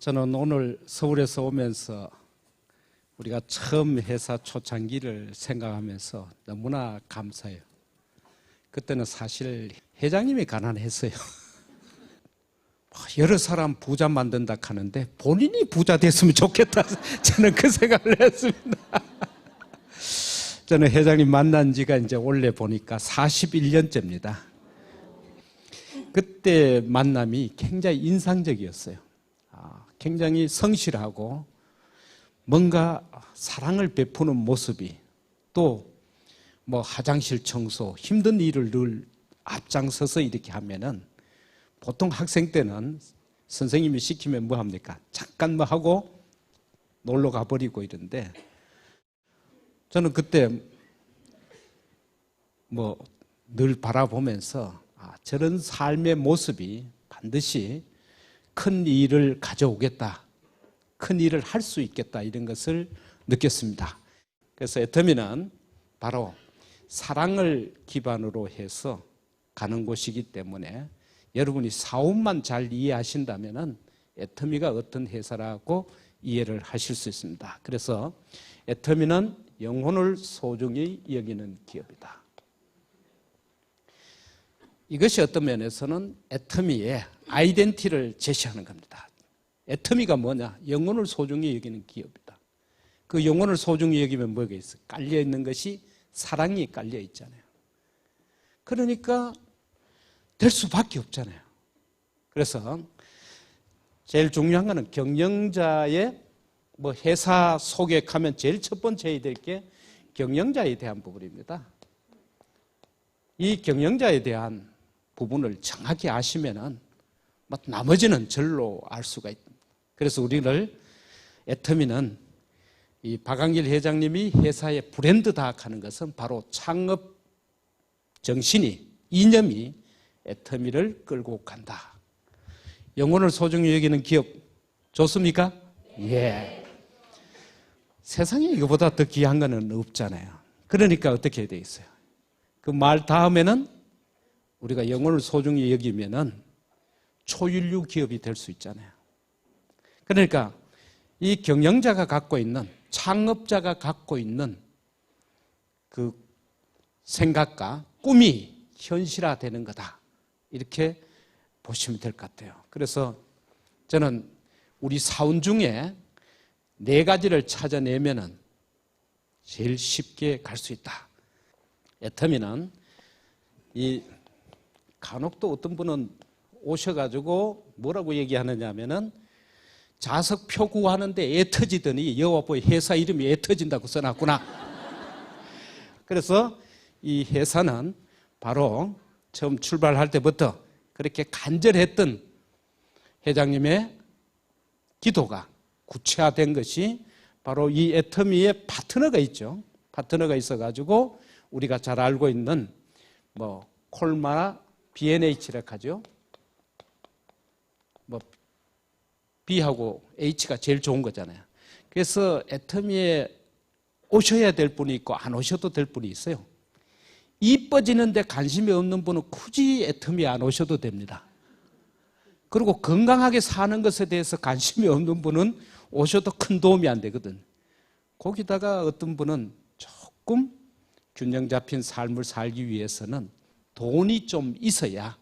저는 오늘 서울에서 오면서 우리가 처음 회사 초창기를 생각하면서 너무나 감사해요. 그때는 사실 회장님이 가난했어요. 여러 사람 부자 만든다 하는데 본인이 부자 됐으면 좋겠다, 저는 그 생각을 했습니다. 저는 회장님 만난 지가 이제 원래 보니까 41년째입니다. 그때 만남이 굉장히 인상적이었어요. 굉장히 성실하고 뭔가 사랑을 베푸는 모습이, 또 뭐 화장실 청소, 힘든 일을 늘 앞장서서 이렇게 하면은 보통 학생 때는 선생님이 시키면 뭐 합니까? 잠깐 뭐 하고 놀러 가버리고 이런데, 저는 그때 뭐 늘 바라보면서 저런 삶의 모습이 반드시 큰 일을 가져오겠다, 큰 일을 할 수 있겠다, 이런 것을 느꼈습니다. 그래서 애터미는 바로 사랑을 기반으로 해서 가는 곳이기 때문에 여러분이 사업만 잘 이해하신다면 애터미가 어떤 회사라고 이해를 하실 수 있습니다. 그래서 애터미는 영혼을 소중히 여기는 기업이다. 이것이 어떤 면에서는 애터미의 아이덴티티를 제시하는 겁니다. 애터미가 뭐냐? 영혼을 소중히 여기는 기업이다. 그 영혼을 소중히 여기면 뭐가 있어요? 깔려있는 것이 사랑이 깔려있잖아요. 그러니까 될 수밖에 없잖아요. 그래서 제일 중요한 것은 경영자의 회사 속에 가면 제일 첫 번째 해야 될 게 경영자에 대한 부분입니다. 이 경영자에 대한 부분을 정확히 아시면은 나머지는 절로 알 수가 있다. 그래서 우리를 애터미는 이 박한길 회장님이 회사의 브랜드다 하는 것은 바로 창업 정신이, 이념이 애터미를 끌고 간다. 영혼을 소중히 여기는 기업 좋습니까? 예. 세상에 이거보다 더 귀한 거는 없잖아요. 그러니까 어떻게 돼 있어요? 그 말 다음에는 우리가 영혼을 소중히 여기면은 초일류 기업이 될 수 있잖아요. 그러니까 이 경영자가 갖고 있는, 창업자가 갖고 있는 그 생각과 꿈이 현실화되는 거다, 이렇게 보시면 될 것 같아요. 그래서 저는 우리 사원 중에 4가지를 찾아내면은 제일 쉽게 갈 수 있다. 애터미는 이 간혹 또 어떤 분은 오셔가지고 뭐라고 얘기하느냐 하면은 자석 표구하는데 애 터지더니 여와보이 회사 이름이 애 터진다고 써놨구나. 그래서 이 회사는 바로 처음 출발할 때부터 그렇게 간절했던 회장님의 기도가 구체화된 것이 바로 이 애터미의 파트너가 있죠. 파트너가 있어가지고 우리가 잘 알고 있는 콜마나 B&H라고 하죠. B하고 H가 제일 좋은 거잖아요. 그래서 애터미에 오셔야 될 분이 있고 안 오셔도 될 분이 있어요. 이뻐지는데 관심이 없는 분은 굳이 애터미에 안 오셔도 됩니다. 그리고 건강하게 사는 것에 대해서 관심이 없는 분은 오셔도 큰 도움이 안 되거든. 거기다가 어떤 분은 조금 균형 잡힌 삶을 살기 위해서는 돈이 좀 있어야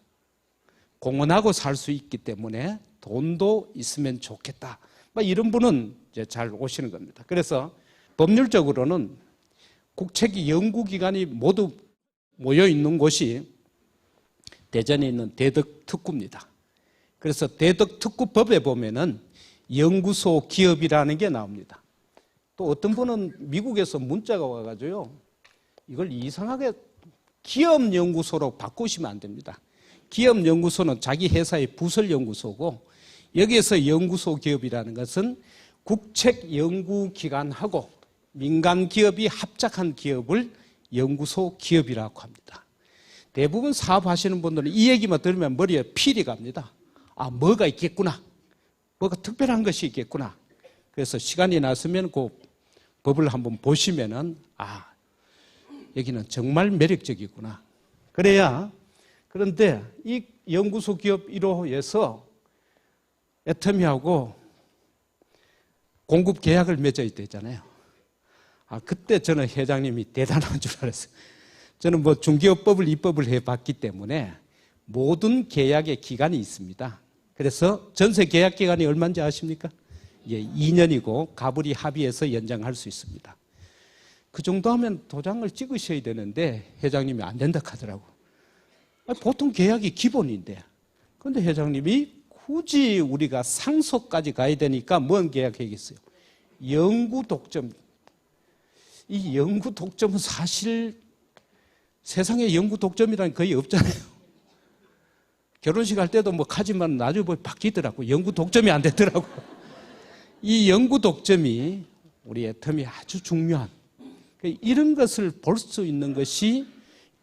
공헌하고 살 수 있기 때문에 돈도 있으면 좋겠다, 이런 분은 이제 잘 오시는 겁니다. 그래서 법률적으로는 국책 연구기관이 모두 모여 있는 곳이 대전에 있는 대덕특구입니다. 그래서 대덕특구법에 보면은 연구소 기업이라는 게 나옵니다. 또 어떤 분은 미국에서 문자가 와가지고요, 이걸 이상하게 기업연구소로 바꾸시면 안 됩니다. 기업연구소는 자기 회사의 부설연구소고, 여기에서 연구소 기업이라는 것은 국책연구기관하고 민간기업이 합작한 기업을 연구소 기업이라고 합니다. 대부분 사업하시는 분들은 이 얘기만 들으면 머리에 필이 갑니다. 뭐가 있겠구나, 뭐가 특별한 것이 있겠구나. 그래서 시간이 났으면 그 법을 한번 보시면은 여기는 정말 매력적이구나. 그런데 이 연구소 기업 1호에서 애터미하고 공급 계약을 맺어야 되잖아요. 그때 저는 회장님이 대단한 줄 알았어요. 저는 뭐 중개업법을 입법을 해봤기 때문에 모든 계약의 기간이 있습니다. 그래서 전세 계약 기간이 얼마인지 아십니까? 예, 2년이고 가불이 합의해서 연장할 수 있습니다. 그 정도 하면 도장을 찍으셔야 되는데 회장님이 안 된다 하더라고. 보통 계약이 기본인데. 그런데 회장님이 굳이 우리가 상속까지 가야 되니까 뭔 계약하겠어요? 영구 독점. 이 영구 독점은 사실 세상에 영구 독점이라는 거의 없잖아요. 결혼식 할 때도 뭐 하지만 나중에 보면 바뀌더라고. 영구 독점이 안 되더라고. 이 영구 독점이 우리 애텀이 아주 중요한, 이런 것을 볼 수 있는 것이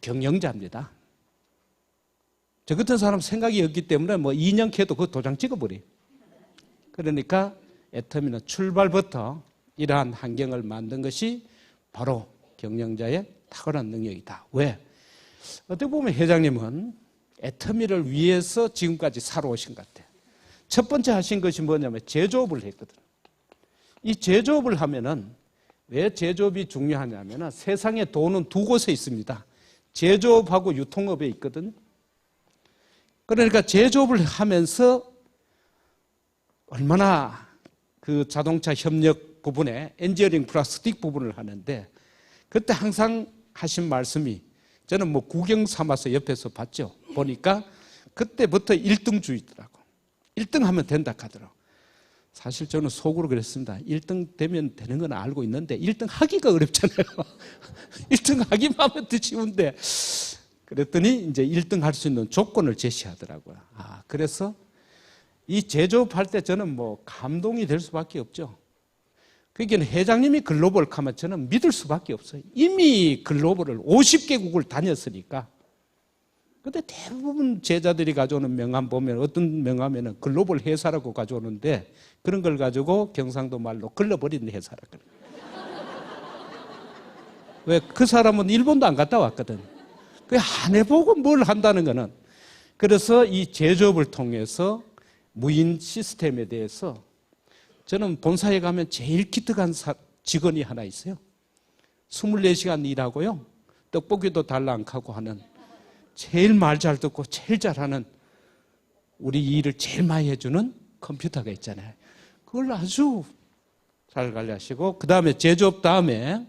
경영자입니다. 저 같은 사람 생각이 없기 때문에 뭐 2년 캐도 그 도장 찍어버려요. 그러니까 애터미는 출발부터 이러한 환경을 만든 것이 바로 경영자의 탁월한 능력이다. 왜? 어떻게 보면 회장님은 애터미를 위해서 지금까지 살아오신 것 같아요. 첫 번째 하신 것이 뭐냐면 제조업을 했거든요. 이 제조업을 하면은 왜 제조업이 중요하냐면은 세상에 돈은 두 곳에 있습니다. 제조업하고 유통업에 있거든요. 그러니까 제조업을 하면서 얼마나 그 자동차 협력 부분에 엔지니어링 플라스틱 부분을 하는데 그때 항상 하신 말씀이 저는 뭐 구경 삼아서 옆에서 봤죠. 보니까 그때부터 1등주의더라고. 1등 하면 된다 하더라고. 사실 저는 속으로 그랬습니다. 1등 되면 되는 건 알고 있는데 1등 하기가 어렵잖아요. 1등 하기만 하면 더 쉬운데. 그랬더니 이제 1등 할 수 있는 조건을 제시하더라고요. 그래서 이 제조업할 때 저는 뭐 감동이 될 수밖에 없죠. 그러니까 회장님이 글로벌 하면 저는 믿을 수밖에 없어요. 이미 글로벌을 50개국을 다녔으니까. 근데 대부분 제자들이 가져오는 명함 보면 어떤 명함에는 글로벌 회사라고 가져오는데 그런 걸 가지고 경상도 말로 글러버리는 회사라고. 왜? 그 사람은 일본도 안 갔다 왔거든. 안 해보고 뭘 한다는 거는. 그래서 이 제조업을 통해서 무인 시스템에 대해서 저는 본사에 가면 제일 기특한 직원이 하나 있어요. 24시간 일하고요. 떡볶이도 달라 안 하고 하는 제일 말 잘 듣고 제일 잘하는 우리 일을 제일 많이 해주는 컴퓨터가 있잖아요. 그걸 아주 잘 관리하시고 그 다음에 제조업 다음에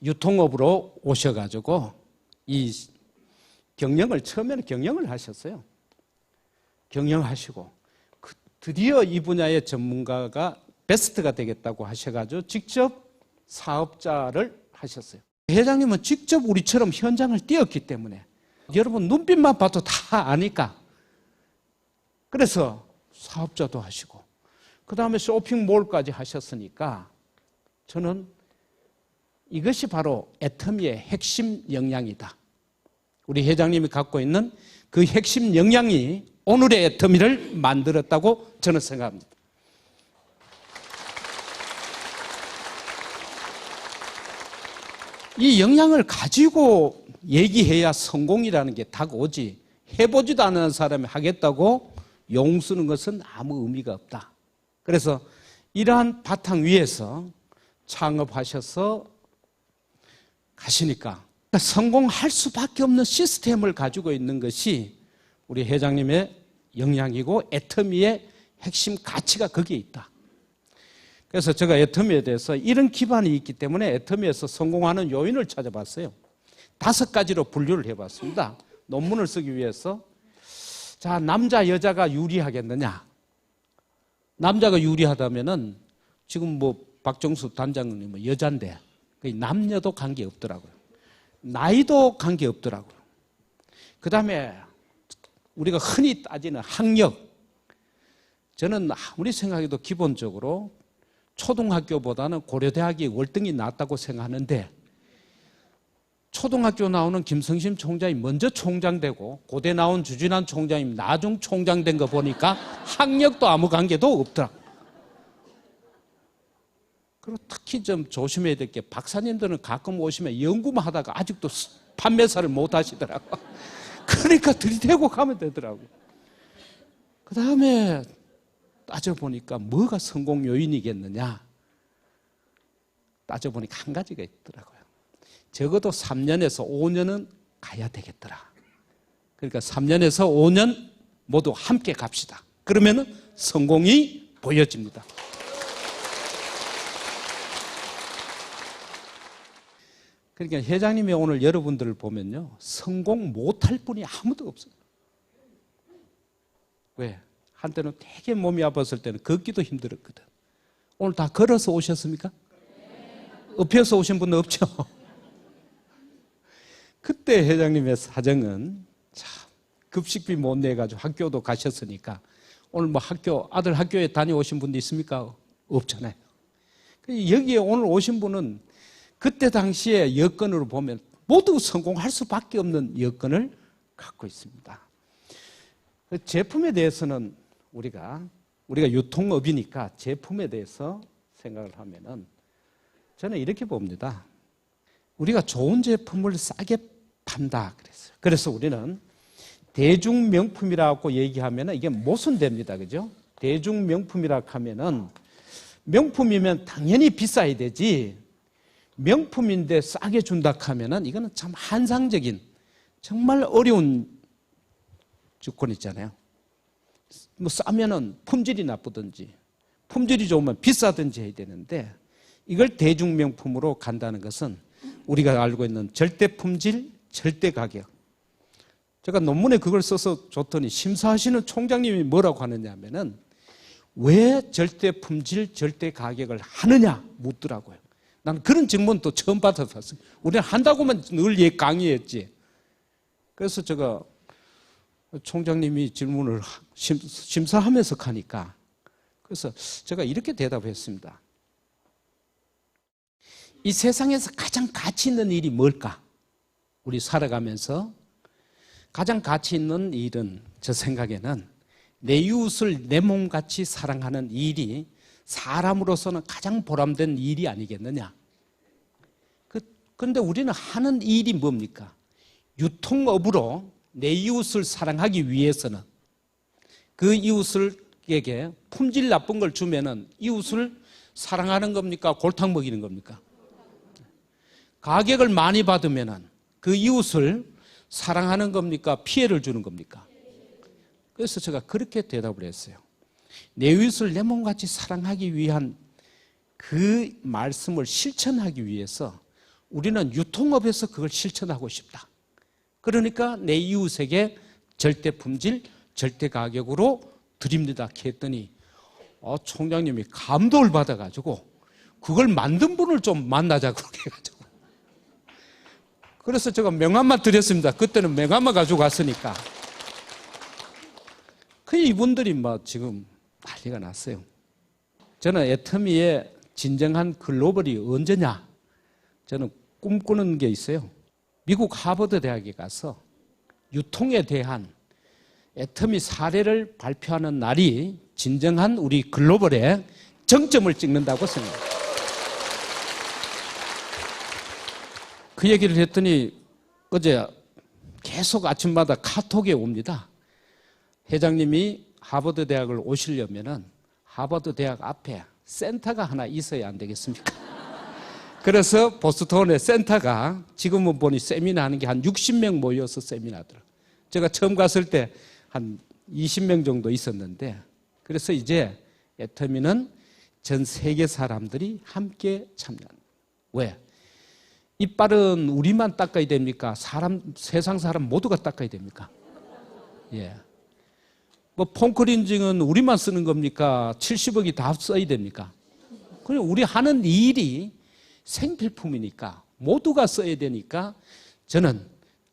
유통업으로 오셔가지고 이 경영을 처음에는 경영을 하셨어요. 경영하시고 드디어 이 분야의 전문가가 베스트가 되겠다고 하셔가지고 직접 사업자를 하셨어요. 회장님은 직접 우리처럼 현장을 뛰었기 때문에 여러분 눈빛만 봐도 다 아니까 그래서 사업자도 하시고 그 다음에 쇼핑몰까지 하셨으니까 저는 이것이 바로 애터미의 핵심 역량이다. 우리 회장님이 갖고 있는 그 핵심 역량이 오늘의 애터미를 만들었다고 저는 생각합니다. 이 역량을 가지고 얘기해야 성공이라는 게 다가오지 해보지도 않은 사람이 하겠다고 용 쓰는 것은 아무 의미가 없다. 그래서 이러한 바탕 위에서 창업하셔서 가시니까 성공할 수밖에 없는 시스템을 가지고 있는 것이 우리 회장님의 역량이고 애터미의 핵심 가치가 거기에 있다. 그래서 제가 애터미에 대해서 이런 기반이 있기 때문에 애터미에서 성공하는 요인을 찾아봤어요. 5가지로 분류를 해봤습니다. 논문을 쓰기 위해서. 자, 남자, 여자가 유리하겠느냐? 남자가 유리하다면은 지금 뭐 박정수 단장님은 여잔데 남녀도 관계없더라고요. 나이도 관계없더라고요. 그 다음에 우리가 흔히 따지는 학력. 저는 아무리 생각해도 기본적으로 초등학교보다는 고려대학이 월등히 낫다고 생각하는데 초등학교 나오는 김성심 총장이 먼저 총장 되고 고대 나온 주진환 총장이 나중 총장 된 거 보니까 학력도 아무 관계도 없더라. 그리고 특히 좀 조심해야 될 게 박사님들은 가끔 오시면 연구만 하다가 아직도 판매사를 못 하시더라고. 그러니까 들이대고 가면 되더라고. 그 다음에 따져보니까 뭐가 성공 요인이겠느냐? 따져보니까 한 가지가 있더라고요. 적어도 3년에서 5년은 가야 되겠더라. 그러니까 3년에서 5년 모두 함께 갑시다. 그러면 성공이 보여집니다. 그러니까 회장님이 오늘 여러분들을 보면요, 성공 못할 분이 아무도 없어요. 왜? 한때는 되게 몸이 아팠을 때는 걷기도 힘들었거든. 오늘 다 걸어서 오셨습니까? 엎혀서 오신 분은 없죠? 그때 회장님의 사정은 참 급식비 못 내가지고 학교도 가셨으니까 오늘 뭐 아들 학교에 다녀오신 분도 있습니까? 없잖아요. 여기에 오늘 오신 분은 그때 당시에 여건으로 보면 모두 성공할 수밖에 없는 여건을 갖고 있습니다. 제품에 대해서는 우리가 유통업이니까 제품에 대해서 생각을 하면은 저는 이렇게 봅니다. 우리가 좋은 제품을 싸게 판다 그랬어요. 그래서 우리는 대중명품이라고 얘기하면 이게 모순됩니다. 그죠? 대중명품이라고 하면은 명품이면 당연히 비싸야 되지, 명품인데 싸게 준다 하면은 이거는 참 환상적인, 정말 어려운 조건 있잖아요. 뭐 싸면은 품질이 나쁘든지 품질이 좋으면 비싸든지 해야 되는데, 이걸 대중명품으로 간다는 것은 우리가 알고 있는 절대 품질, 절대 가격. 제가 논문에 그걸 써서 줬더니 심사하시는 총장님이 뭐라고 하느냐 하면은 왜 절대 품질, 절대 가격을 하느냐 묻더라고요. 나는 그런 질문도 처음 받아봤어요. 우리는 한다고만 늘 강의했지. 그래서 제가 총장님이 질문을 심사하면서 하니까, 그래서 제가 이렇게 대답했습니다. 이 세상에서 가장 가치 있는 일이 뭘까? 우리 살아가면서 가장 가치 있는 일은 저 생각에는 내 이웃을 내 몸같이 사랑하는 일이 사람으로서는 가장 보람된 일이 아니겠느냐. 그런데 우리는 하는 일이 뭡니까? 유통업으로 내 이웃을 사랑하기 위해서는 그 이웃에게 품질 나쁜 걸 주면은 이웃을 사랑하는 겁니까? 골탕 먹이는 겁니까? 가격을 많이 받으면은 그 이웃을 사랑하는 겁니까? 피해를 주는 겁니까? 그래서 제가 그렇게 대답을 했어요. 내 이웃을 내 몸같이 사랑하기 위한 그 말씀을 실천하기 위해서 우리는 유통업에서 그걸 실천하고 싶다. 그러니까 내 이웃에게 절대 품질, 절대 가격으로 드립니다 했더니 총장님이 감동을 받아가지고 그걸 만든 분을 좀 만나자고 해가지고, 그래서 제가 명함만 드렸습니다. 그때는 명함만 가지고 갔으니까. 이분들이 막 지금 난리가 났어요. 저는 애터미의 진정한 글로벌이 언제냐? 저는 꿈꾸는 게 있어요. 미국 하버드 대학에 가서 유통에 대한 애터미 사례를 발표하는 날이 진정한 우리 글로벌의 정점을 찍는다고 생각합니다. 그 얘기를 했더니 어제 계속 아침마다 카톡에 옵니다. 회장님이 하버드 대학을 오시려면은 하버드 대학 앞에 센터가 하나 있어야 안 되겠습니까? 그래서 보스턴에 센터가 지금은 보니 세미나 하는 게 한 60명 모여서 세미나더라고요. 제가 처음 갔을 때 한 20명 정도 있었는데, 그래서 이제 애터미는 전 세계 사람들이 함께 참여하는. 왜? 이빨은 우리만 닦아야 됩니까? 세상 사람 모두가 닦아야 됩니까? 예. 뭐 폼클렌징은 우리만 쓰는 겁니까? 70억이 다 써야 됩니까? 그냥 우리 하는 일이 생필품이니까 모두가 써야 되니까 저는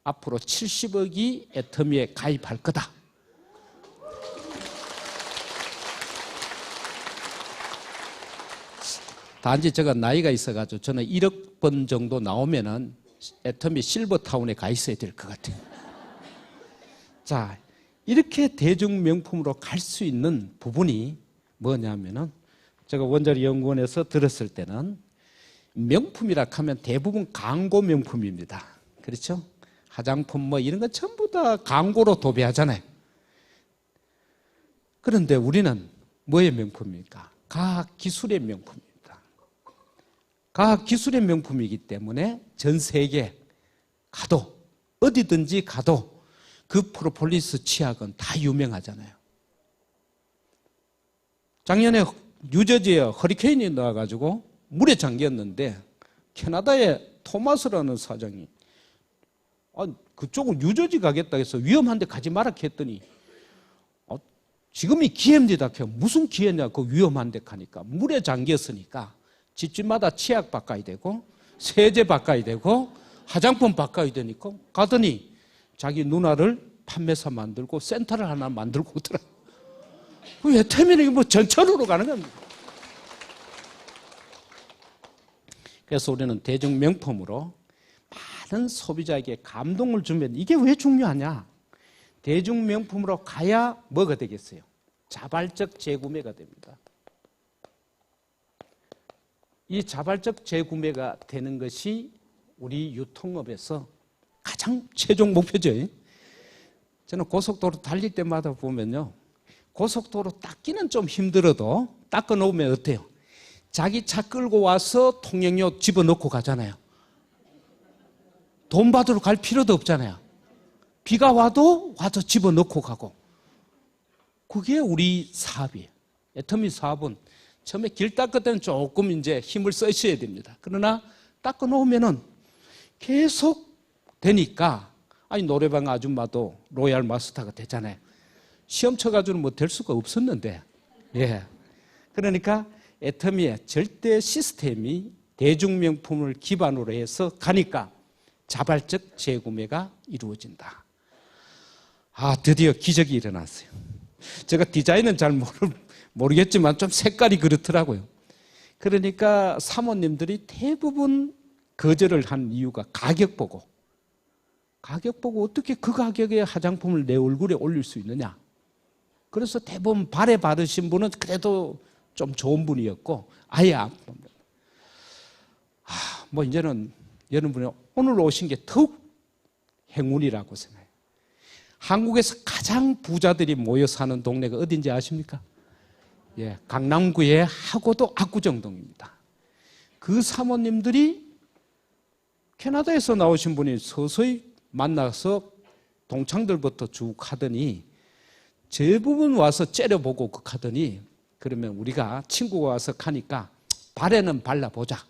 앞으로 70억이 애터미에 가입할 거다. 단지 제가 나이가 있어가지고 저는 1억 번 정도 나오면은 애터미 실버타운에 가 있어야 될 것 같아요. 자, 이렇게 대중명품으로 갈 수 있는 부분이 뭐냐면은, 제가 원자리 연구원에서 들었을 때는 명품이라 하면 대부분 광고 명품입니다. 그렇죠? 화장품 뭐 이런 거 전부 다 광고로 도배하잖아요. 그런데 우리는 뭐의 명품입니까? 과학기술의 명품입니다. 과학기술의 명품이기 때문에 전 세계 가도 어디든지 가도 그 프로폴리스 치약은 다 유명하잖아요. 작년에 뉴저지에 허리케인이 나와가지고 물에 잠겼는데 캐나다의 토마스라는 사장이 그쪽은 뉴저지 가겠다 해서 위험한데 가지 마라 했더니 지금이 기회입니다. 무슨 기회냐 그 위험한데 가니까 물에 잠겼으니까 집집마다 치약 바꿔야 되고 세제 바꿔야 되고 화장품 바꿔야 되니까 가더니 자기 누나를 판매사 만들고 센터를 하나 만들고 오더라고요. 그 애터미는 뭐 전천후로 가는 겁니다. 그래서 우리는 대중명품으로 많은 소비자에게 감동을 주면 이게 왜 중요하냐? 대중명품으로 가야 뭐가 되겠어요? 자발적 재구매가 됩니다. 이 자발적 재구매가 되는 것이 우리 유통업에서 가장 최종 목표죠. 저는 고속도로 달릴 때마다 보면요, 고속도로 닦기는 좀 힘들어도 닦아 놓으면 어때요? 자기 차 끌고 와서 통행료 집어넣고 가잖아요. 돈 받으러 갈 필요도 없잖아요. 비가 와도 와서 집어넣고 가고. 그게 우리 사업이에요. 애터미 사업은 처음에 길 닦을 때는 조금 이제 힘을 쓰셔야 됩니다. 그러나 닦아 놓으면은 계속 되니까, 아니, 노래방 아줌마도 로얄 마스터가 되잖아요. 시험 쳐가지고는 뭐 될 수가 없었는데, 예. 그러니까 애터미의 절대 시스템이 대중명품을 기반으로 해서 가니까 자발적 재구매가 이루어진다. 드디어 기적이 일어났어요. 제가 디자인은 잘 모르겠지만 좀 색깔이 그렇더라고요. 그러니까 사모님들이 대부분 거절을 한 이유가 가격 보고 어떻게 그 가격에 화장품을 내 얼굴에 올릴 수 있느냐. 그래서 대부분 발에 바르신 분은 그래도 좀 좋은 분이었고 아예 안 봅니다. 뭐 이제는 여러분이 오늘 오신 게 더욱 행운이라고 생각해요. 한국에서 가장 부자들이 모여 사는 동네가 어딘지 아십니까? 예, 강남구의 하고도 압구정동입니다. 그 사모님들이 캐나다에서 나오신 분이 서서히 만나서 동창들부터 쭉 하더니 대부분 와서 째려보고 하더니 그러면 우리가 친구가 와서 가니까 발에는 발라보자.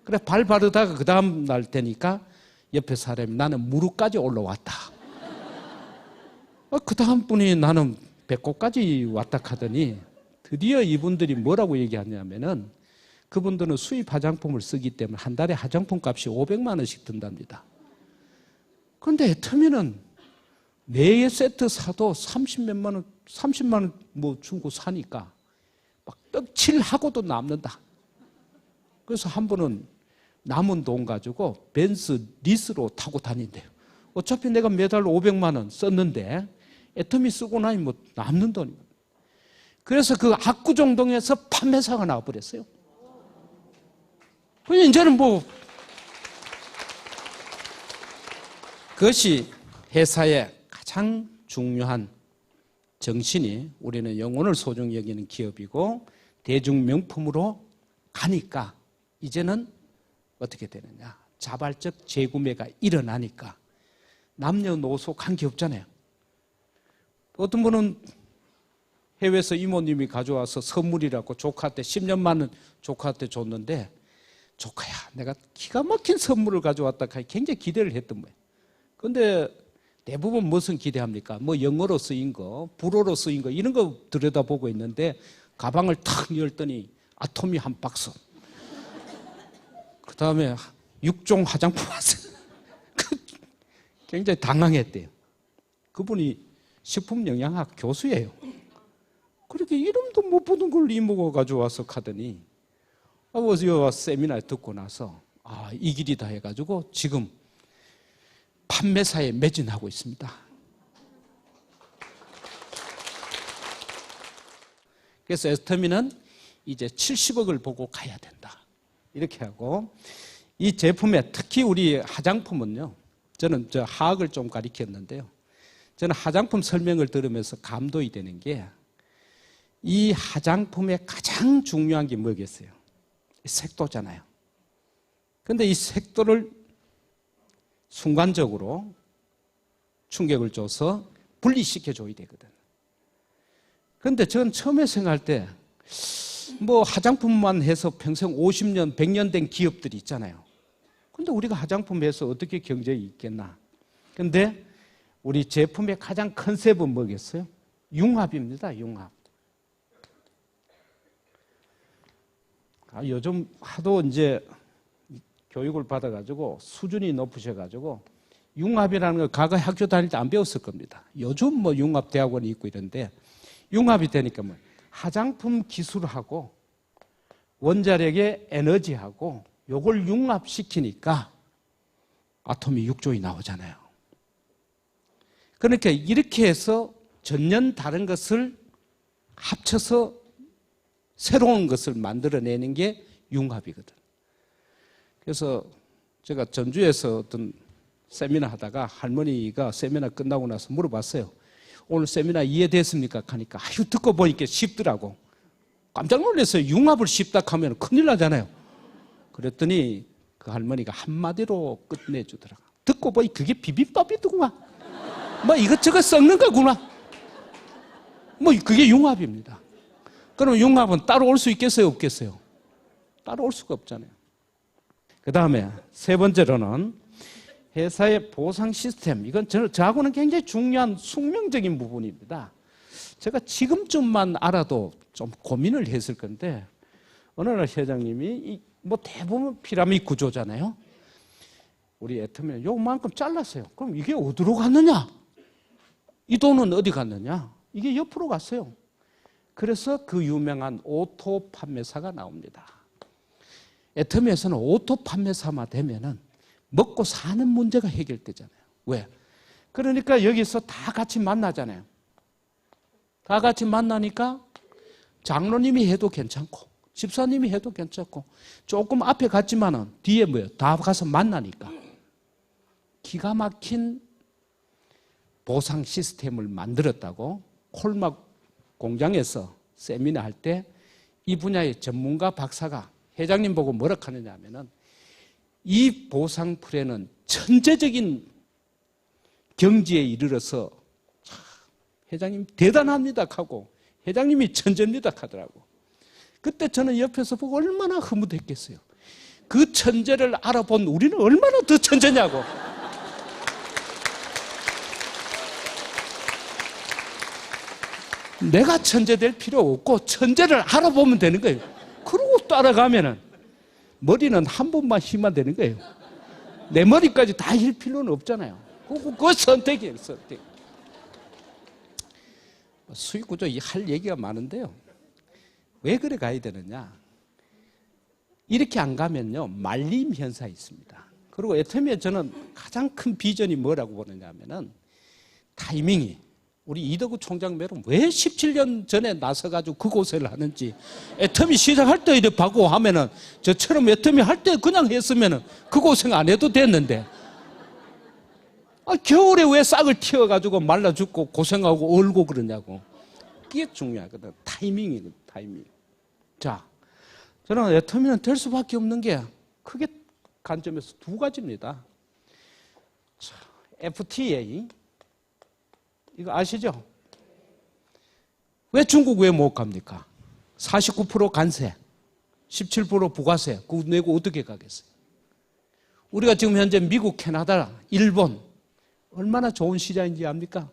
그래 발 바르다가 그 다음 날 되니까 옆에 사람이 나는 무릎까지 올라왔다. 그 다음 분이 나는 배꼽까지 왔다 하더니 드디어 이분들이 뭐라고 얘기하냐면은 그분들은 수입 화장품을 쓰기 때문에 한 달에 화장품 값이 500만 원씩 든답니다. 그런데 애터미는 4개 세트 사도 30만 원 뭐 주고 사니까 막 떡칠하고도 남는다. 그래서 한 번은 남은 돈 가지고 벤츠 리스로 타고 다닌대요. 어차피 내가 매달 500만 원 썼는데 애터미 쓰고 나니 뭐 남는 돈이에요. 그래서 그 압구정동에서 판매사가 나와버렸어요. 그래서 이제는 뭐 그것이 회사의 가장 중요한 정신이 우리는 영혼을 소중히 여기는 기업이고 대중명품으로 가니까 이제는 어떻게 되느냐. 자발적 재구매가 일어나니까 남녀노소 관계없잖아요. 어떤 분은 해외에서 이모님이 가져와서 선물이라고 조카한테 10년만 원 조카한테 줬는데 조카야 내가 기가 막힌 선물을 가져왔다 하니 굉장히 기대를 했던 거예요. 그런데 대부분 무슨 기대합니까? 뭐 영어로 쓰인 거, 불어로 쓰인 거 이런 거 들여다보고 있는데 가방을 탁 열더니 아토미 한 박스, 그 다음에 6종 화장품 왔어요. 굉장히 당황했대요. 그분이 식품영양학 교수예요. 그렇게 이름도 못 보는 걸 이모가 가져와서 가더니 어제 세미나에 듣고 나서 이 길이다 해가지고 지금 판매사에 매진하고 있습니다. 그래서 애터미는 이제 70억을 보고 가야 된다. 이렇게 하고 이 제품에 특히 우리 화장품은요. 저는 화학을 좀 가르쳤는데요. 저는 화장품 설명을 들으면서 감동이 되는 게 이 화장품의 가장 중요한 게 뭐겠어요? 색도잖아요. 그런데 이 색도를 순간적으로 충격을 줘서 분리시켜줘야 되거든. 그런데 저는 처음에 생각할 때 뭐 화장품만 해서 평생 50년, 100년 된 기업들이 있잖아요. 근데 우리가 화장품에서 어떻게 경쟁이 있겠나? 근데 우리 제품의 가장 컨셉은 뭐겠어요? 융합입니다. 융합. 요즘 하도 이제 교육을 받아가지고 수준이 높으셔가지고 융합이라는 걸 과거 학교 다닐 때 안 배웠을 겁니다. 요즘 뭐 융합대학원이 있고 이런데 융합이 되니까 뭐 화장품 기술하고 원자력의 에너지하고 요걸 융합시키니까 아톰이 6조이 나오잖아요. 그러니까 이렇게 해서 전혀 다른 것을 합쳐서 새로운 것을 만들어내는 게 융합이거든. 그래서 제가 전주에서 어떤 세미나 하다가 할머니가 세미나 끝나고 나서 물어봤어요. 오늘 세미나 이해됐습니까? 하니까 아유 듣고 보니까 쉽더라고. 깜짝 놀랐어요. 융합을 쉽다 하면 큰일 나잖아요. 그랬더니 그 할머니가 한마디로 끝내주더라고. 듣고 보니 그게 비빔밥이더구만. 뭐 이것저것 섞는 거구나. 뭐 그게 융합입니다. 그럼 융합은 따로 올 수 있겠어요? 없겠어요? 따로 올 수가 없잖아요. 그 다음에 세 번째로는 회사의 보상 시스템. 이건 저하고는 굉장히 중요한 숙명적인 부분입니다. 제가 지금쯤만 알아도 좀 고민을 했을 건데 어느 날 회장님이 뭐 대부분 피라미드 구조잖아요. 우리 애터미는 요만큼 잘랐어요. 그럼 이게 어디로 갔느냐? 이 돈은 어디 갔느냐? 이게 옆으로 갔어요. 그래서 그 유명한 오토 판매사가 나옵니다. 애터미에서는 오토 판매사만 되면은 먹고 사는 문제가 해결되잖아요. 왜? 그러니까 여기서 다 같이 만나잖아요. 다 같이 만나니까 장로님이 해도 괜찮고 집사님이 해도 괜찮고 조금 앞에 갔지만은 뒤에 뭐예요? 다 가서 만나니까 기가 막힌 보상 시스템을 만들었다고 콜막 공장에서 세미나 할 때 이 분야의 전문가 박사가 회장님 보고 뭐라 하느냐 하면은 이 보상 플랜은 천재적인 경지에 이르러서 회장님 대단합니다 하고 회장님이 천재입니다 하더라고. 그때 저는 옆에서 보고 얼마나 흐뭇했겠어요. 그 천재를 알아본 우리는 얼마나 더 천재냐고. 내가 천재 될 필요 없고 천재를 알아보면 되는 거예요. 그러고 따라가면은 머리는 한 번만 힘만 되는 거예요. 내 머리까지 다 힐 필요는 없잖아요. 그거 선택이에요, 선택. 수익구조 할 얘기가 많은데요. 왜 그래 가야 되느냐? 이렇게 안 가면요, 말림 현상이 있습니다. 그리고 애터미에 저는 가장 큰 비전이 뭐라고 보느냐 하면은 타이밍이. 우리 이덕우 총장 매로 왜 17년 전에 나서가지고 그 고생을 하는지. 애터미 시작할 때 이렇게 바고 하면은 저처럼 애터미 할 때 그냥 했으면은 그 고생 안 해도 됐는데. 겨울에 왜 싹을 틔워가지고 말라 죽고 고생하고 얼고 그러냐고. 그게 중요하거든. 타이밍이거든, 타이밍. 자, 저는 애터미는 될 수밖에 없는 게 크게 관점에서 두 가지입니다. 자, FTA. 이거 아시죠? 왜 중국 왜 못 갑니까? 49% 관세, 17% 부가세, 그거 내고 어떻게 가겠어요? 우리가 지금 현재 미국, 캐나다, 일본 얼마나 좋은 시장인지 압니까?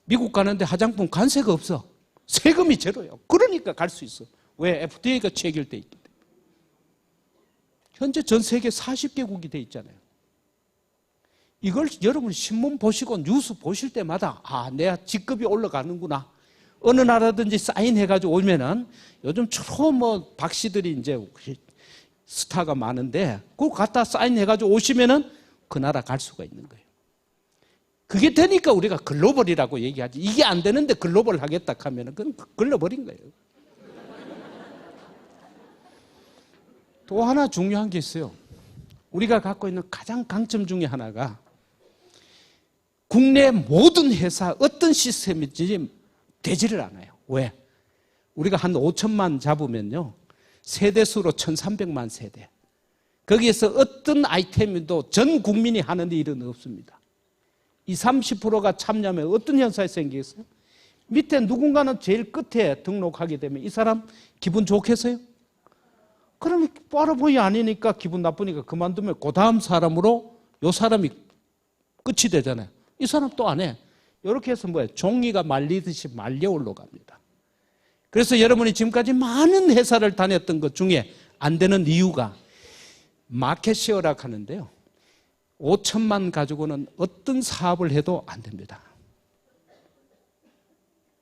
미국 가는데 화장품 관세가 없어. 세금이 제로예요. 그러니까 갈 수 있어. 왜? FTA가 체결돼 있기 때문에. 현재 전 세계 40개국이 돼 있잖아요. 이걸 여러분 신문 보시고 뉴스 보실 때마다 내가 직급이 올라가는구나. 어느 나라든지 사인해가지고 오면은 요즘 주로 뭐 박씨들이 이제 스타가 많은데 그거 갖다 사인해가지고 오시면은 그 나라 갈 수가 있는 거예요. 그게 되니까 우리가 글로벌이라고 얘기하지. 이게 안 되는데 글로벌 하겠다 하면은 그건 글러버린 거예요. 또 하나 중요한 게 있어요. 우리가 갖고 있는 가장 강점 중에 하나가 국내 모든 회사 어떤 시스템인지 되지를 않아요. 왜? 우리가 한 5천만 잡으면요. 세대수로 1,300만 세대. 거기에서 어떤 아이템도 전 국민이 하는 일은 없습니다. 이 30%가 참여하면 어떤 현상이 생기겠어요? 밑에 누군가는 제일 끝에 등록하게 되면 이 사람 기분 좋겠어요? 그러면 빨아보이 아니니까 기분 나쁘니까 그만두면 그 다음 사람으로 이 사람이 끝이 되잖아요. 이 사람 또 안 해. 이렇게 해서 뭐예요? 종이가 말리듯이 말려 올라갑니다. 그래서 여러분이 지금까지 많은 회사를 다녔던 것 중에 안 되는 이유가 마켓시어라고 하는데요. 5천만 가지고는 어떤 사업을 해도 안 됩니다.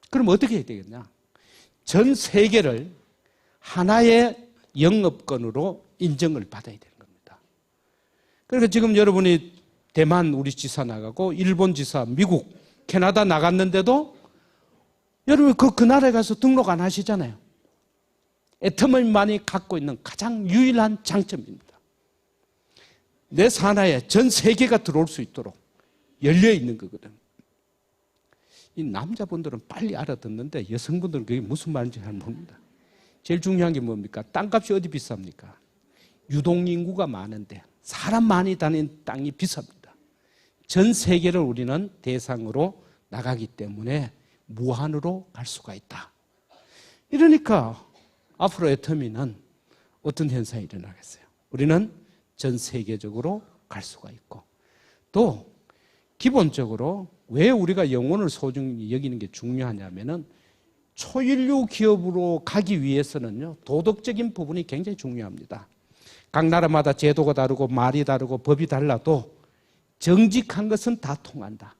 그럼 어떻게 해야 되겠냐? 전 세계를 하나의 영업권으로 인정을 받아야 되는 겁니다. 그러니까 지금 여러분이 대만 우리 지사 나가고 일본 지사, 미국, 캐나다 나갔는데도 여러분 그 나라에 가서 등록 안 하시잖아요. 애터미만이 갖고 있는 가장 유일한 장점입니다. 내 산하에 전 세계가 들어올 수 있도록 열려 있는 거거든. 이 남자분들은 빨리 알아듣는데 여성분들은 그게 무슨 말인지 잘 모릅니다. 제일 중요한 게 뭡니까? 땅값이 어디 비쌉니까? 유동인구가 많은데 사람 많이 다니는 땅이 비쌉니다. 전 세계를 우리는 대상으로 나가기 때문에 무한으로 갈 수가 있다. 이러니까 앞으로 애터미는 어떤 현상이 일어나겠어요? 우리는 전 세계적으로 갈 수가 있고 또 기본적으로 왜 우리가 영혼을 소중히 여기는 게 중요하냐면은 초인류 기업으로 가기 위해서는요 도덕적인 부분이 굉장히 중요합니다. 각 나라마다 제도가 다르고 말이 다르고 법이 달라도 정직한 것은 다 통한다.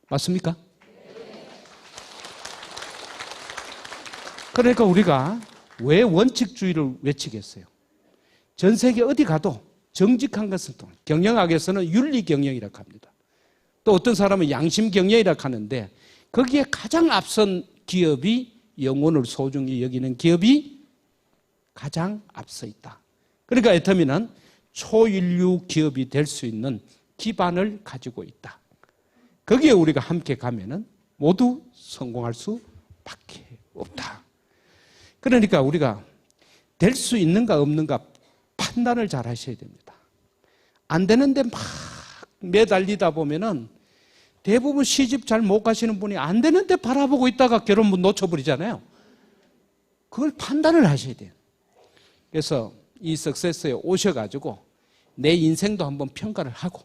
맞습니까? 그러니까 우리가 왜 원칙주의를 외치겠어요? 전 세계 어디 가도 정직한 것은 통한다. 경영학에서는 윤리경영이라고 합니다. 또 어떤 사람은 양심경영이라고 하는데 거기에 가장 앞선 기업이 영혼을 소중히 여기는 기업이 가장 앞서 있다. 그러니까 애터미는 초인류 기업이 될 수 있는 기반을 가지고 있다. 거기에 우리가 함께 가면은 모두 성공할 수밖에 없다. 그러니까 우리가 될 수 있는가 없는가 판단을 잘 하셔야 됩니다. 안 되는데 막 매달리다 보면은 대부분 시집 잘 못 가시는 분이 안 되는데 바라보고 있다가 결혼 놓쳐버리잖아요. 그걸 판단을 하셔야 돼요. 그래서 이 석세스에 오셔가지고 내 인생도 한번 평가를 하고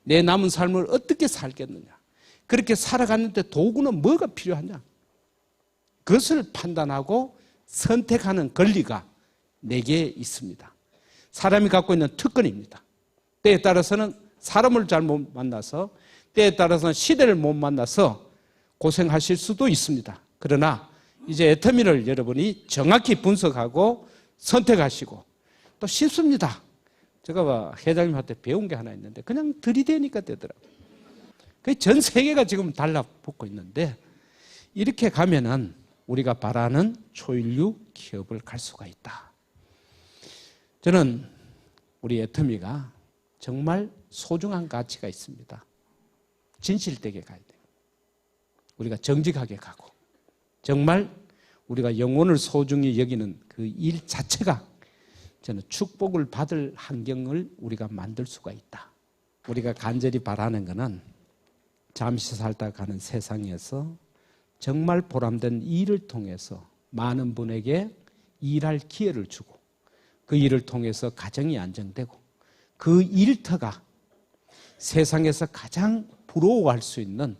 내 남은 삶을 어떻게 살겠느냐. 그렇게 살아가는데 도구는 뭐가 필요하냐. 그것을 판단하고 선택하는 권리가 내게 있습니다. 사람이 갖고 있는 특권입니다. 때에 따라서는 사람을 잘못 만나서 때에 따라서는 시대를 못 만나서 고생하실 수도 있습니다. 그러나 이제 애터미를 여러분이 정확히 분석하고 선택하시고 또 쉽습니다. 제가 회장님한테 배운 게 하나 있는데 그냥 들이대니까 되더라고요. 전 세계가 지금 달라붙고 있는데 이렇게 가면은 우리가 바라는 초인류 기업을 갈 수가 있다. 저는 우리 애터미가 정말 소중한 가치가 있습니다. 진실되게 가야 돼요. 우리가 정직하게 가고 정말 우리가 영혼을 소중히 여기는 그 일 자체가 저는 축복을 받을 환경을 우리가 만들 수가 있다. 우리가 간절히 바라는 것은 잠시 살다 가는 세상에서 정말 보람된 일을 통해서 많은 분에게 일할 기회를 주고 그 일을 통해서 가정이 안정되고 그 일터가 세상에서 가장 부러워할 수 있는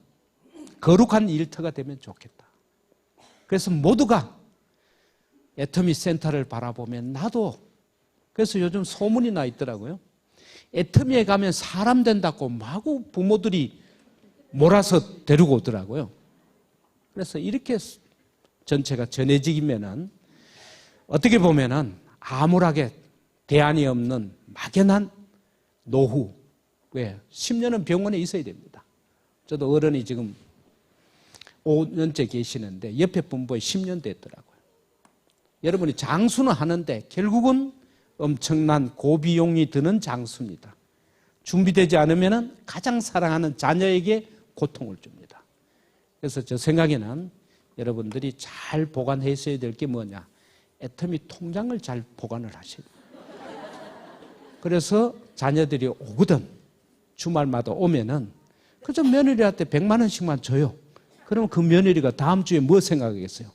거룩한 일터가 되면 좋겠다. 그래서 모두가 애터미 센터를 바라보면 나도 그래서 요즘 소문이 나 있더라고요. 애터미에 가면 사람 된다고 마구 부모들이 몰아서 데리고 오더라고요. 그래서 이렇게 전체가 전해지면은 어떻게 보면은 암울하게 대안이 없는 막연한 노후. 왜? 10년은 병원에 있어야 됩니다. 저도 어른이 지금 5년째 계시는데 옆에 분부에 10년 됐더라고요. 여러분이 장수는 하는데 결국은 엄청난 고비용이 드는 장수입니다. 준비되지 않으면 가장 사랑하는 자녀에게 고통을 줍니다. 그래서 저 생각에는 여러분들이 잘 보관했어야 될 게 뭐냐? 애터미 통장을 잘 보관을 하셔야 돼요. 그래서 자녀들이 오거든, 주말마다 오면은 그저 며느리한테 100만 원씩만 줘요. 그러면 그 며느리가 다음 주에 뭐 생각하겠어요?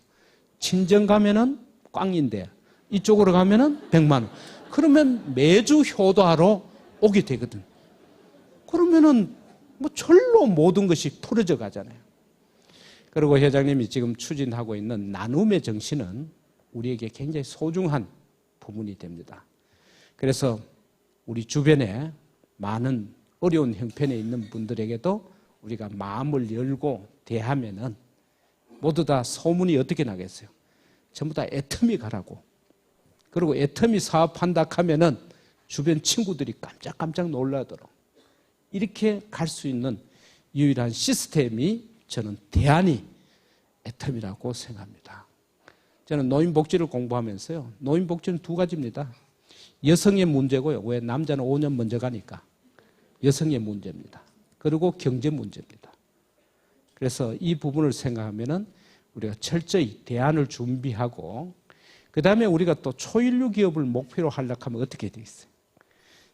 친정 가면은 꽝인데 이쪽으로 가면은 100만 원. 그러면 매주 효도하러 오게 되거든. 그러면은 뭐 절로 모든 것이 풀어져 가잖아요. 그리고 회장님이 지금 추진하고 있는 나눔의 정신은 우리에게 굉장히 소중한 부분이 됩니다. 그래서 우리 주변에 많은 어려운 형편에 있는 분들에게도 우리가 마음을 열고 대하면은 모두 다 소문이 어떻게 나겠어요? 전부 다 애터미 가라고. 그리고 애터미 사업한다 하면은 주변 친구들이 깜짝깜짝 놀라도록 이렇게 갈 수 있는 유일한 시스템이 저는 대안이 애터미라고 생각합니다. 저는 노인복지를 공부하면서요, 노인복지는 두 가지입니다. 여성의 문제고요. 왜? 남자는 5년 먼저 가니까. 여성의 문제입니다. 그리고 경제 문제입니다. 그래서 이 부분을 생각하면은 우리가 철저히 대안을 준비하고, 그 다음에 우리가 또 초인류 기업을 목표로 하려고 하면 어떻게 되어 있어요?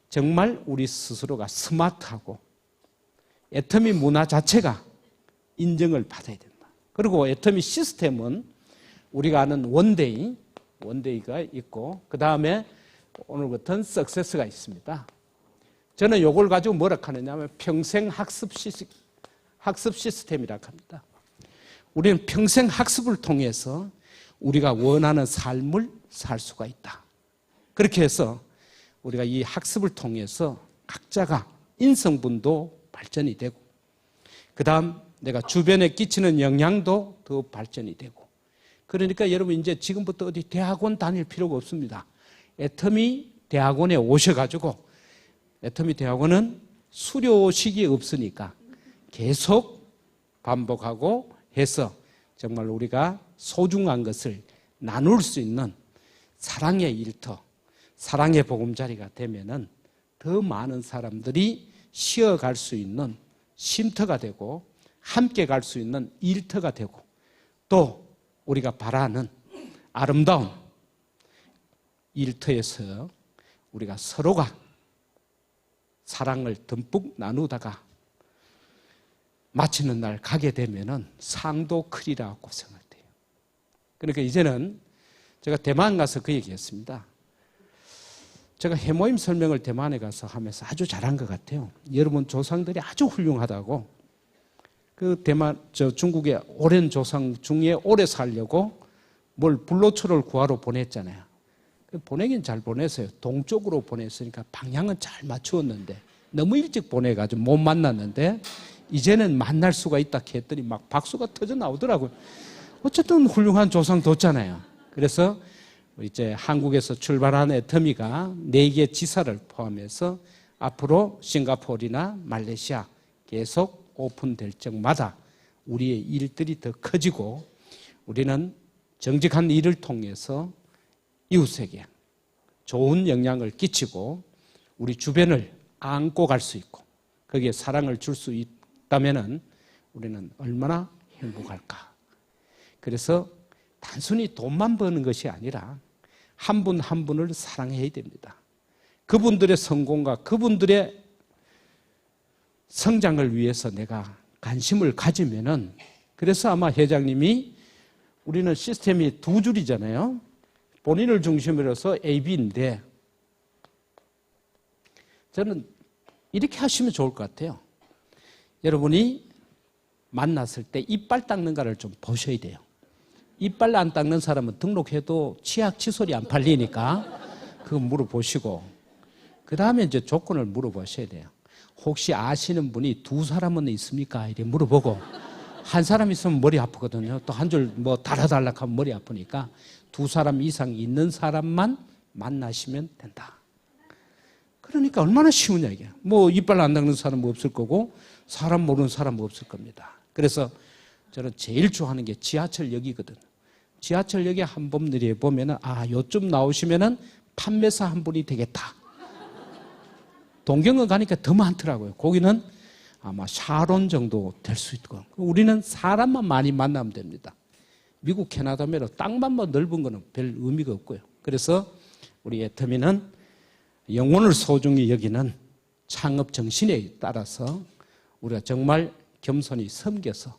정말 우리 스스로가 스마트하고 애터미 문화 자체가 인정을 받아야 된다. 그리고 애터미 시스템은 우리가 아는 원데이가 있고, 그 다음에 오늘 같은 석세스가 있습니다. 저는 이걸 가지고 뭐라 하느냐 하면 평생 학습 시스템이라고 합니다. 우리는 평생 학습을 통해서 우리가 원하는 삶을 살 수가 있다. 그렇게 해서 우리가 이 학습을 통해서 각자가 인성분도 발전이 되고, 그 다음 내가 주변에 끼치는 영향도 더 발전이 되고, 그러니까 여러분 이제 지금부터 어디 대학원 다닐 필요가 없습니다. 애터미 대학원에 오셔가지고, 애터미 대학원은 수료식이 없으니까 계속 반복하고 해서 정말 우리가 소중한 것을 나눌 수 있는 사랑의 일터, 사랑의 보금자리가 되면은 더 많은 사람들이 쉬어갈 수 있는 쉼터가 되고 함께 갈 수 있는 일터가 되고, 또 우리가 바라는 아름다운 일터에서 우리가 서로가 사랑을 듬뿍 나누다가 마치는 날 가게 되면은 상도 크리라고 생각돼요. 그러니까 이제는 제가 대만 가서 그 얘기했습니다. 제가 해모임 설명을 대만에 가서 하면서 아주 잘한 것 같아요. 여러분 조상들이 아주 훌륭하다고. 그 중국의 오랜 조상 중에 오래 살려고 뭘 불로초를 구하러 보냈잖아요. 보내긴 잘 보냈어요. 동쪽으로 보냈으니까 방향은 잘 맞추었는데 너무 일찍 보내가지고 못 만났는데 이제는 만날 수가 있다 했더니 막 박수가 터져 나오더라고요. 어쨌든 훌륭한 조상 뒀잖아요. 그래서 이제 한국에서 출발한 애터미가 4개 지사를 포함해서 앞으로 싱가포르나 말레이시아 계속 오픈될 적마다 우리의 일들이 더 커지고, 우리는 정직한 일을 통해서 이웃에게 좋은 영향을 끼치고 우리 주변을 안고 갈 수 있고 거기에 사랑을 줄 수 있다면 우리는 얼마나 행복할까. 그래서 단순히 돈만 버는 것이 아니라 한 분 한 분을 사랑해야 됩니다. 그분들의 성공과 그분들의 성장을 위해서 내가 관심을 가지면은, 그래서 아마 회장님이 우리는 시스템이 두 줄이잖아요. 본인을 중심으로 해서 A, B인데 저는 이렇게 하시면 좋을 것 같아요. 여러분이 만났을 때 이빨 닦는가를 좀 보셔야 돼요. 이빨 안 닦는 사람은 등록해도 치약 칫솔이 안 팔리니까 그거 물어보시고, 그 다음에 이제 조건을 물어보셔야 돼요. 혹시 아시는 분이 2사람은 있습니까? 이렇게 물어보고, 한 사람 있으면 머리 아프거든요. 또 한 줄 뭐 달아달라 하면 머리 아프니까 2사람 이상 있는 사람만 만나시면 된다. 그러니까 얼마나 쉬우냐 이게. 뭐 이빨 안 닦는 사람은 없을 거고 사람 모르는 사람은 없을 겁니다. 그래서 저는 제일 좋아하는 게 지하철역이거든. 지하철역에 한 번 내려보면은 요쯤 나오시면은 판매사 한 분이 되겠다. 동경은 가니까 더 많더라고요. 거기는 아마 샤론 정도 될 수 있고, 우리는 사람만 많이 만나면 됩니다. 미국 캐나다매로 땅만 넓은 거는 별 의미가 없고요. 그래서 우리 애터미는 영혼을 소중히 여기는 창업 정신에 따라서 우리가 정말 겸손히 섬겨서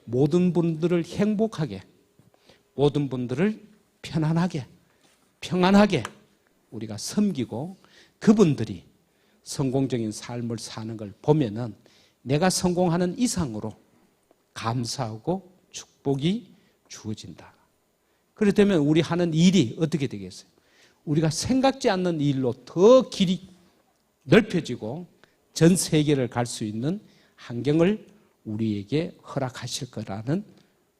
모든 분들을 행복하게, 모든 분들을 편안하게, 평안하게 우리가 섬기고 그분들이 성공적인 삶을 사는 걸 보면은 내가 성공하는 이상으로 감사하고 축복이 주어진다. 그렇다면 우리 하는 일이 어떻게 되겠어요? 우리가 생각지 않는 일로 더 길이 넓혀지고 전 세계를 갈 수 있는 환경을 우리에게 허락하실 거라는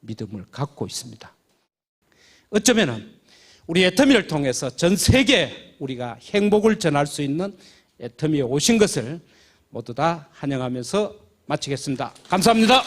믿음을 갖고 있습니다. 어쩌면은 우리 애터미를 통해서 전 세계에 우리가 행복을 전할 수 있는 애터미에 오신 것을 모두 다 환영하면서 마치겠습니다. 감사합니다.